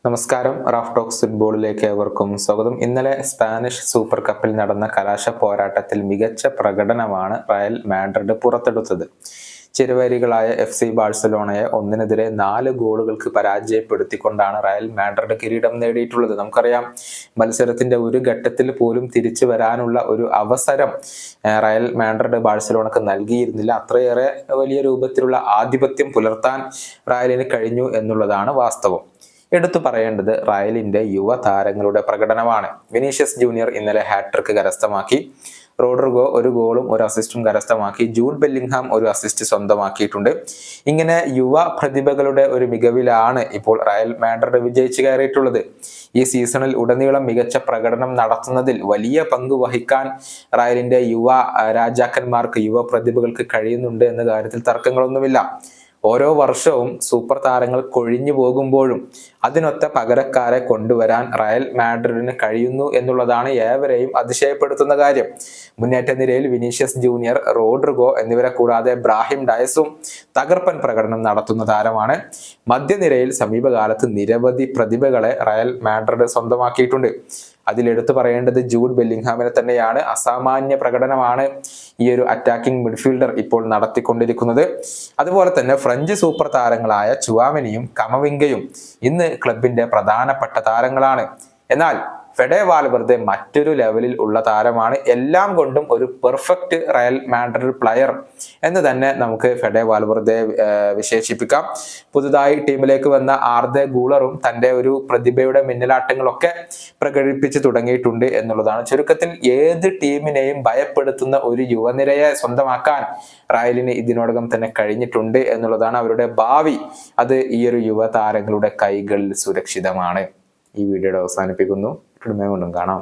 നമസ്കാരം. Raf talks ഫുട്ബോളിലേക്ക് ഏവർക്കും സ്വാഗതം. ഇന്നലെ സ്പാനിഷ് സൂപ്പർ കപ്പിൽ നടന്ന കലാശ പോരാട്ടത്തിൽ മികച്ച പ്രകടനമാണ് റയൽ മാഡ്രിഡ് പുറത്തെടുത്തത്. ചെറുവരികളായ FC ബാഴ്സലോണയെ 1-4 ഗോളുകൾക്ക് പരാജയപ്പെടുത്തിക്കൊണ്ടാണ് റയൽ മാഡ്രിഡ് കിരീടം നേടിയിട്ടുള്ളത്. നമുക്കറിയാം, മത്സരത്തിന്റെ ഒരു ഘട്ടത്തിൽ പോലും തിരിച്ചു വരാനുള്ള ഒരു അവസരം റയൽ മാഡ്രിഡ് ബാഴ്സലോണക്ക് നൽകിയിരുന്നില്ല. അത്രയേറെ വലിയ രൂപത്തിലുള്ള ആധിപത്യം പുലർത്താൻ റയലിന് കഴിഞ്ഞു എന്നുള്ളതാണ് വാസ്തവം. എടുത്തു പറയേണ്ടത് റയലിന്റെ യുവതാരങ്ങളുടെ പ്രകടനമാണ്. വിനീഷ്യസ് ജൂനിയർ ഇന്നലെ ഹാട്രിക് കരസ്ഥമാക്കി. റോഡ്രിഗോ ഒരു ഗോളും ഒരു അസിസ്റ്റും കരസ്ഥമാക്കി. ജൂഡ് ബെല്ലിംഗ്ഹാം ഒരു അസിസ്റ്റ് സ്വന്തമാക്കിയിട്ടുണ്ട്. ഇങ്ങനെ യുവ പ്രതിഭകളുടെ ഒരു മികവിലാണ് ഇപ്പോൾ റയൽ മാഡ്രിഡ് വിജയിച്ചു കയറിയിട്ടുള്ളത്. ഈ സീസണിൽ ഉടനീളം മികച്ച പ്രകടനം നടത്തുന്നതിൽ വലിയ പങ്ക് വഹിക്കാൻ റയലിന്റെ യുവ രാജാക്കന്മാർക്ക്, യുവ പ്രതിഭകൾക്ക് കഴിയുന്നുണ്ട് എന്ന കാര്യത്തിൽ തർക്കങ്ങളൊന്നുമില്ല. ഓരോ വർഷവും സൂപ്പർ താരങ്ങൾ കൊഴിഞ്ഞു പോകുമ്പോഴും അതിനൊത്ത പകരക്കാരെ കൊണ്ടുവരാൻ റയൽ മാഡ്രിഡിന് കഴിയുന്നു എന്നുള്ളതാണ് ഏവരെയും അതിശയപ്പെടുത്തുന്ന കാര്യം. മുന്നേറ്റ നിരയിൽ വിനീഷ്യസ് ജൂനിയർ, റോഡ്രിഗോ എന്നിവരെ കൂടാതെ ബ്രാഹിം ഡയസും തകർപ്പൻ പ്രകടനം നടത്തുന്ന താരമാണ്. മധ്യനിരയിൽ സമീപകാലത്ത് നിരവധി പ്രതിഭകളെ റയൽ മാഡ്രിഡ് സ്വന്തമാക്കിയിട്ടുണ്ട്. അതിലെടുത്തു പറയേണ്ടത് ജൂഡ് ബെല്ലിംഗ്ഹാമിനെ തന്നെയാണ്. അസാമാന്യ പ്രകടനമാണ് ഈ ഒരു അറ്റാക്കിംഗ് മിഡ്ഫീൽഡർ ഇപ്പോൾ നടത്തിക്കൊണ്ടിരിക്കുന്നത്. അതുപോലെ തന്നെ ഫ്രഞ്ച് സൂപ്പർ താരങ്ങളായ ചുവാമെനിയും കമവിംഗയും ഇന്ന് ക്ലബിന്റെ പ്രധാനപ്പെട്ട താരങ്ങളാണ്. എന്നാൽ ഫെഡെ വാൽവെർദെ മറ്റൊരു ലെവലിൽ ഉള്ള താരമാണ്. എല്ലാം കൊണ്ടും ഒരു പെർഫെക്റ്റ് റയൽ മാഡ്രിഡ് പ്ലെയർ എന്ന് തന്നെ നമുക്ക് ഫെഡെ വാൽവെർദെ വിശേഷിപ്പിക്കാം. പുതുതായി ടീമിലേക്ക് വന്ന ആർദെ ഗൂളറും തന്റെ ഒരു പ്രതിഭയുടെ മിന്നലാട്ടങ്ങളൊക്കെ പ്രകടിപ്പിച്ചു തുടങ്ങിയിട്ടുണ്ട് എന്നുള്ളതാണ്. ചുരുക്കത്തിൽ ഏത് ടീമിനെയും ഭയപ്പെടുത്തുന്ന ഒരു യുവനിരയെ സ്വന്തമാക്കാൻ റയലിന് ഇതിനോടകം തന്നെ കഴിഞ്ഞിട്ടുണ്ട് എന്നുള്ളതാണ്. അവരുടെ ഭാവി അത് ഈ ഒരു യുവ താരങ്ങളുടെ കൈകളിൽ സുരക്ഷിതമാണ്. ഈ വീഡിയോയുടെ അവസാനിപ്പിക്കുന്നു. കാണാം.